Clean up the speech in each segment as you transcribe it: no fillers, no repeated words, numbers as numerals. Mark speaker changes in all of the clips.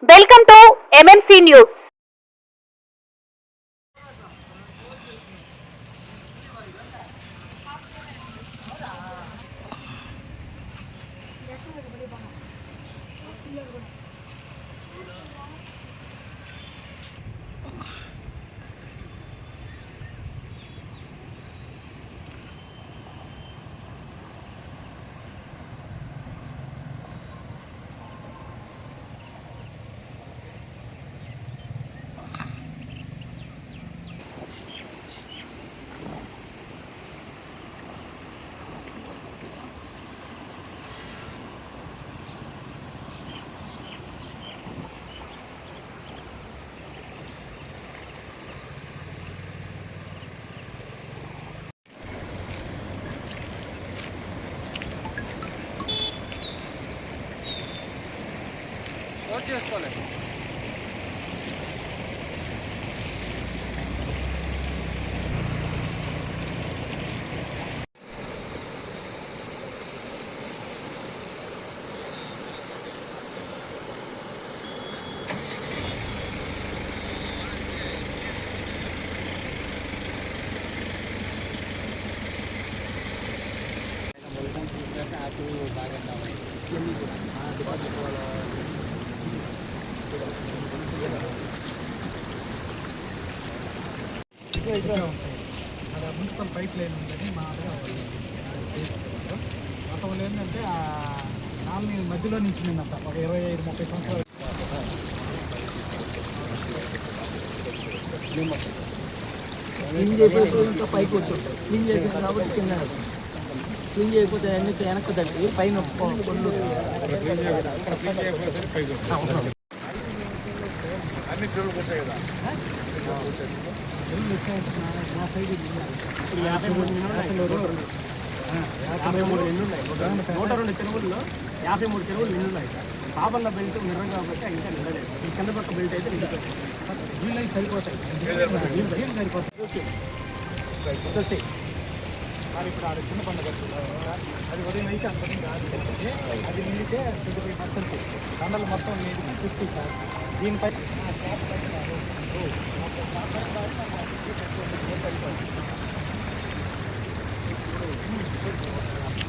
Speaker 1: Welcome to MMC news.
Speaker 2: చేసుకోలేదు
Speaker 3: అక్కడ municipal pipe line ఉందని మా గతంలో ఏంటంటే ఆ కాలనీ మధ్యలో నుంచి నిన్నంత ఒక 25-30 సంవత్సరాలు క్లీన్ చేయకపోతే పైకి వచ్చి క్లీన్ చేసేది కాబట్టి కింద క్లీన్ చేయకపోతే అన్ని వెనక్కి తగ్గి పైన
Speaker 2: అన్ని చెరువులు వచ్చాయి కదా.
Speaker 3: మా సైడ్
Speaker 4: 53 ఇళ్ళు ఉన్నాయి. 102 చెరువుల్లో 53 చెరువులు నిండు ఉన్నాయి. పాపన్న బెల్ట్ నిర్రం కాబట్టి ఇంకా నిండలేదు. ఈ కింద పక్క బెల్ట్ అయితే నిండుతుంది.
Speaker 3: వీళ్ళకి సరిపోతాయి వచ్చాయి. మరి ఇప్పుడు ఆడ చిన్న పండుగ అది ఉదయం అయితే అంత కాదు. అది నిండితే 25% దండలు మొత్తం నీటికి 50 సార్. దీనిపై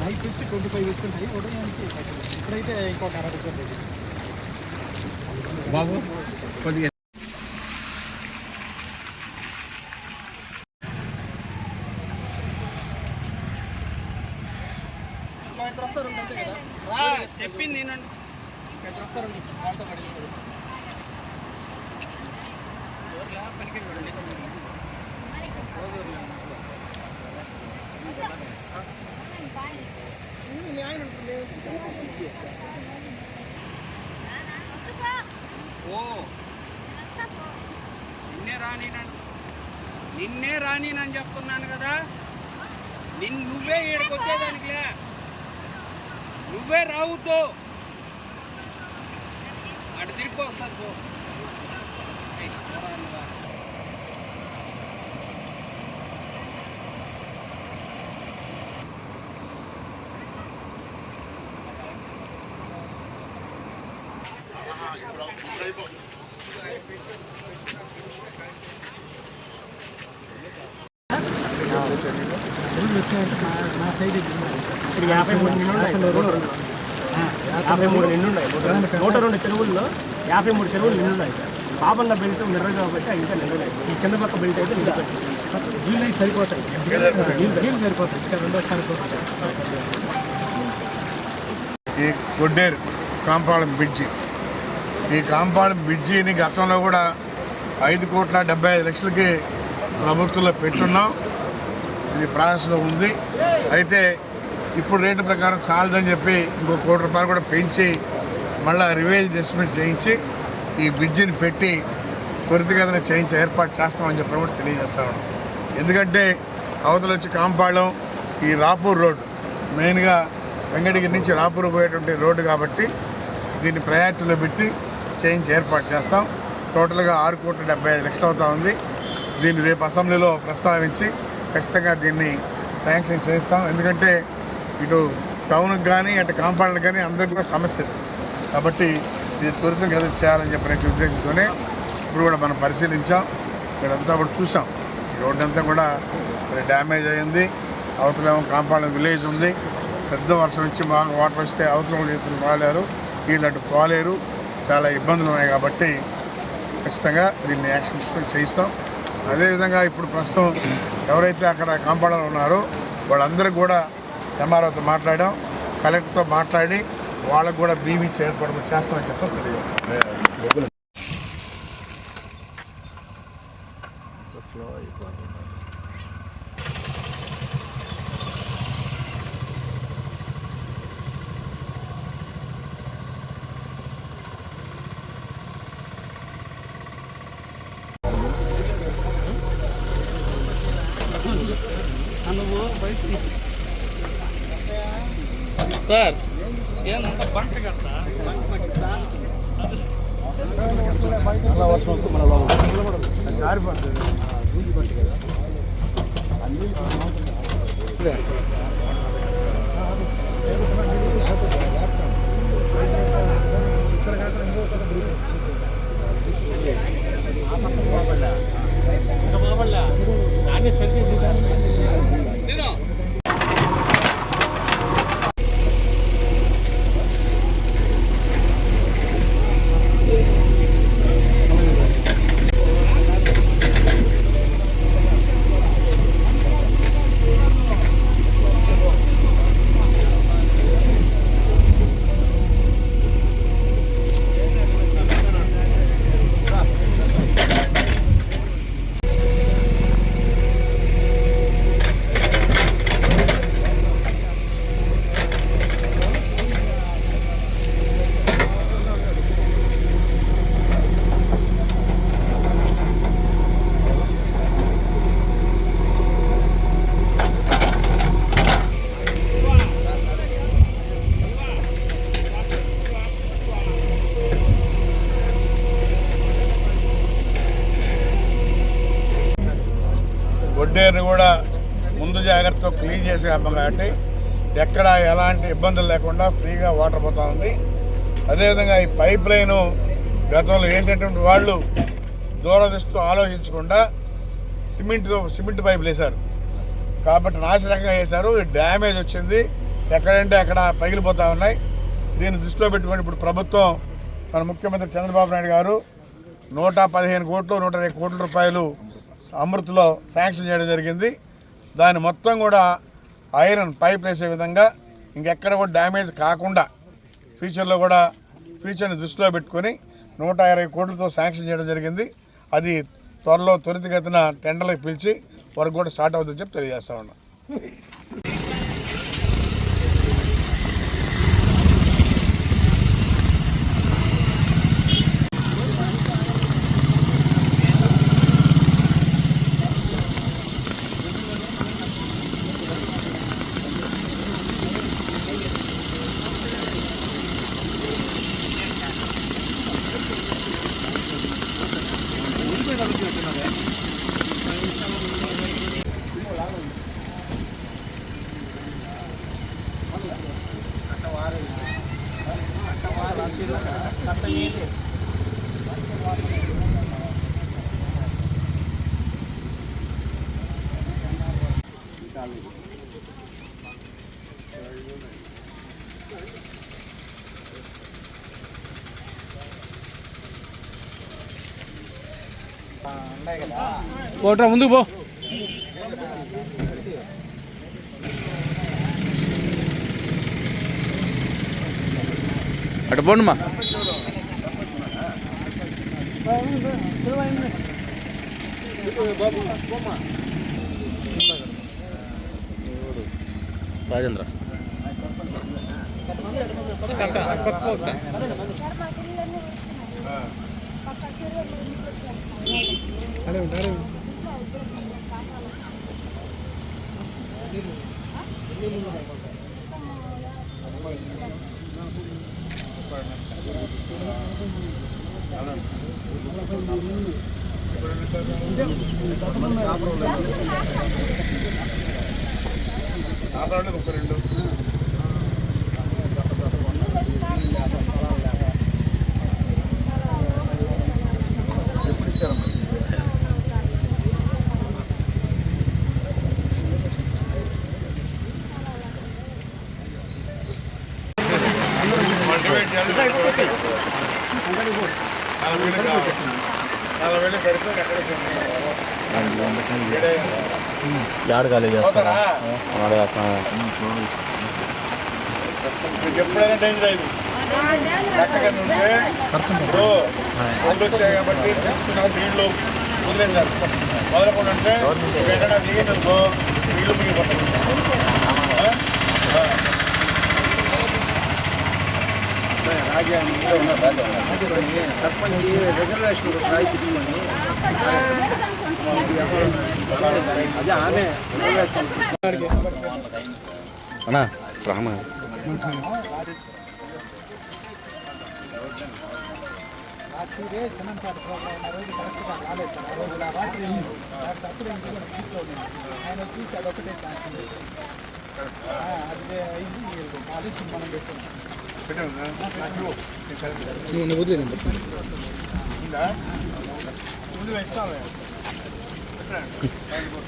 Speaker 3: నైట్ వచ్చి 25 వచ్చుంటాయి. ఉదయానికి ఇప్పుడైతే ఇంకొక 60 వచ్చేది
Speaker 2: బాబు కొద్దిగా
Speaker 4: చెప్పింది నేనండి. నిన్నే రానినని చెప్తున్నాను కదా. నువ్వే ఈడకొచ్చేదానికిలే, నువ్వే రావుతో అటు తిరిగి వస్తుంది పో.
Speaker 3: మా సైడ్
Speaker 4: ఇప్పుడు 53 నిండు ఉన్నాయి. 102 చెరువుల్లో 53 చెరువులు నిండున్నాయి. పాపన్న బెల్ట్ నిర్రం కాబట్టి ఇంకా నిండలేదు. ఈ కింద పక్క బెల్ట్ అయితే నిండుతుంది.
Speaker 3: వీళ్ళకి సరిపోతాయి. వీళ్ళు సరిపోతాయి. ఇక్కడ రెండో సరిపోతాయి.
Speaker 5: ఈ కొడ్డేరు కాంపాళం బ్రిడ్జి, ఈ కాంపాళం బ్రిడ్జిని గతంలో కూడా 5,75,00,000కి ప్రభుత్వంలో పెట్టున్నాం. ఇది ప్రాసెస్లో ఉంది. అయితే ఇప్పుడు రేటు ప్రకారం చాలదని చెప్పి ఇంకో ₹1,00,00,000 కూడా పెంచి మళ్ళీ రివేజ్ ఎస్టిమేట్ చేయించి ఈ బ్రిడ్జిని పెట్టి త్వరితగతిన చేయించి ఏర్పాటు చేస్తామని చెప్పి కూడా తెలియజేస్తాను. ఎందుకంటే అవతల వచ్చి కాంపాళం ఈ రాపూర్ రోడ్డు మెయిన్గా వెంకటగిరి నుంచి రాపూర్ పోయేటువంటి రోడ్డు కాబట్టి దీన్ని ప్రయారిటీలో పెట్టి చేయించి ఏర్పాటు చేస్తాం. టోటల్గా 6,75,00,000 అవుతా ఉంది. దీన్ని రేపు అసెంబ్లీలో ప్రస్తావించి ఖచ్చితంగా దీన్ని శాంక్షన్ చేస్తాం. ఎందుకంటే ఇటు టౌన్కి కానీ అటు కాంపౌండ్కి కానీ అందరికీ కూడా సమస్య కాబట్టి ఇది త్వరితగతిన చేయాలని చెప్పేసి ఉద్దేశంతోనే ఇప్పుడు కూడా మనం పరిశీలించాం. ఇక్కడంతా కూడా చూసాం. ఈ రోడ్డు అంతా కూడా డ్యామేజ్ అయింది. అవతలేమో కాంపౌండ్ విలేజ్ ఉంది. పెద్ద వర్షం వచ్చి బాగా వాటర్ వస్తే అవతల చేతులు పోలేరు, వీళ్ళు అటు పోలేరు. చాలా ఇబ్బందులు ఉన్నాయి కాబట్టి ఖచ్చితంగా దీన్ని యాక్షన్ తీసుకొని చేయిస్తాం. అదేవిధంగా ఇప్పుడు ప్రస్తుతం ఎవరైతే అక్కడ కాంపౌండర్లు ఉన్నారో వాళ్ళందరికీ కూడా ఎంఆర్ఓతో మాట్లాడాం, కలెక్టర్తో మాట్లాడి వాళ్ళకు కూడా బీమీ ఏర్పాటు చేస్తామని చెప్పి తెలియజేస్తాం.
Speaker 4: సార్ ఏనంత బంట కదా
Speaker 3: చాలా వర్షం వస్తే మన జారిపడుతుంది.
Speaker 5: గొడ్డేరుని కూడా ముందు జాగ్రత్తతో క్లీన్ చేసే అమ్మ కాబట్టి ఎక్కడ ఎలాంటి ఇబ్బందులు లేకుండా ఫ్రీగా వాటర్ పోతూ ఉంది. అదేవిధంగా ఈ పైప్ లైను గతంలో వేసేటువంటి వాళ్ళు దూరదృష్టితో ఆలోచించకుండా సిమెంట్ పైపులు వేశారు కాబట్టి నాశనకంగా వేశారు. డ్యామేజ్ వచ్చింది, ఎక్కడంటే అక్కడ పగిలిపోతూ ఉన్నాయి. దీన్ని దృష్టిలో పెట్టుకొని ఇప్పుడు ప్రభుత్వం మన ముఖ్యమంత్రి చంద్రబాబు నాయుడు గారు 115 కోట్లు 120 కోట్ల రూపాయలు అమృత్లో శాంక్షన్ చేయడం జరిగింది. దాన్ని మొత్తం కూడా ఐరన్ పైప్ వేసే విధంగా ఇంకెక్కడ కూడా డ్యామేజ్ కాకుండా ఫ్యూచర్ని దృష్టిలో పెట్టుకొని 120 కోట్లతో శాంక్షన్ చేయడం జరిగింది. అది త్వరితగతిన టెండర్లకు పిలిచి వర్క్ కూడా స్టార్ట్ అవుతుందని చెప్పి తెలియజేస్తా ఉన్నాం.
Speaker 4: కోట్రా ముందుకు పో. అటు పోండి మా రాజేంద్ర
Speaker 5: ఒక రెండు 40,000 కావాలి. 40,000 సరిపోయి ఎక్కడ
Speaker 6: యాడ్ కాలేజ్ చేస్తారా
Speaker 5: మీకు ఎప్పుడైనా డేంజర్ అయింది చక్కగా ఉంటే ఇప్పుడు రోడ్లు వచ్చాయి కాబట్టి తెలుసుకున్నాం నీళ్ళు వదిలేసారు మొదలకుండా ఉంటే ఎక్కడ దిగిననుకో నీళ్ళు మిగిలిపోతాయి.
Speaker 6: అన్నా రామ
Speaker 3: లాస్ట్ ఇయరే చిన్నంపాటి ప్రోగ్రామ్ ఆ రోజు కరెక్ట్గా రాలేదు సార్. ఆ రోజు రాత్రి వెళ్ళింది అప్పుడు ఇంట్లో ఇంట్లో ఆయన చూసి అదొకటే శాంక్షన్ అది అయింది. ఆలోచన మనం పెట్టుకున్నాం.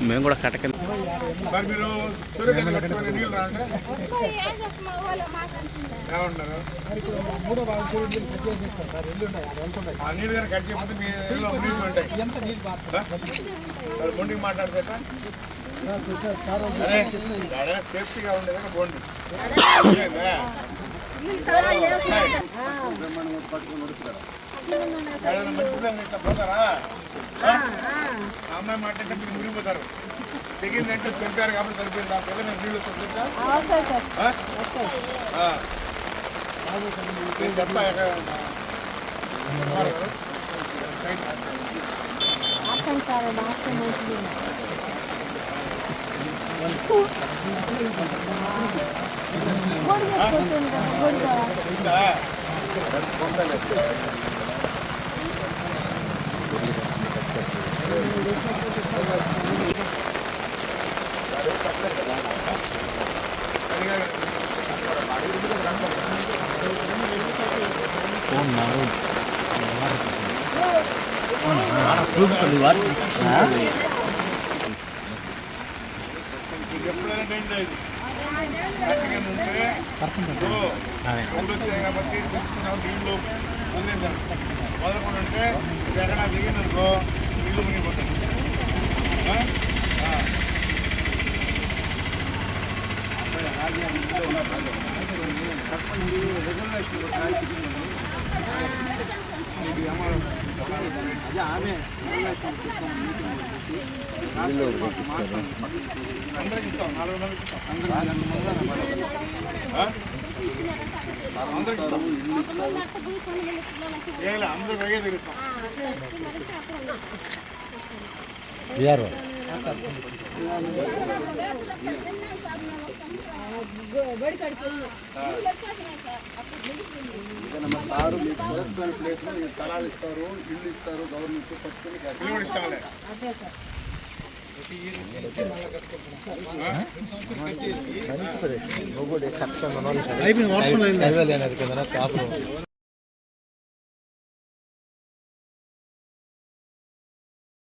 Speaker 6: మేము కూడా కట్టక
Speaker 5: మరి మీరు సూర్యకాంతి కట్టుకొని నీళ్ళు రాంటే ఏమంటారు?
Speaker 3: మూడో భాగం సూర్యుడు కట్ చేసేస్తాం సార్. ఎల్లు ఉంటాయి అది వెళ్తుంటాయి.
Speaker 5: ఆ నీళ్ళు కానీ కట్ చేయకపోతే మీ నీళ్ళు నీళ్ళు ఉంటాయి.
Speaker 3: ఎంత నీళ్ళు బాగా
Speaker 5: బొండికి మాట్లాడతారా సేఫ్టీగా ఉండేది బోండి మంచిదని ఇట్లా పోతారా? అమ్మాయి మాట్లాడితే మీరు మురిగిపోతారు. తెగిందంటే తెలిపారు కాబట్టి సరిపోయింది. ఆ పిల్లలు నీళ్ళు వస్తుందా నేను చెప్తా ఎప్పుడైనా డేంజర్ అయింది రోడ్లు వచ్చాయి కాబట్టి తెలుసుకున్నాం నీళ్ళు వదిలేసారు మొదలకుండా ఉంటే ఎక్కడ దిగిననుకో నీళ్ళు మునిగిపోతాయి. అందరికి ఇస్తాం 4 మందికి ఇస్తాం. అందరికి ఇస్తాం. అందరు వేగే తిరుగుతాం. సారు మీకు సోషల్ ప్లేస్ లో స్థలాలు ఇస్తారు, ఇల్లు ఇస్తారు, గవర్నమెంట్ పట్టుకుని ఇల్లు ఇస్తాంలే.
Speaker 3: అయిపోయింది వర్షం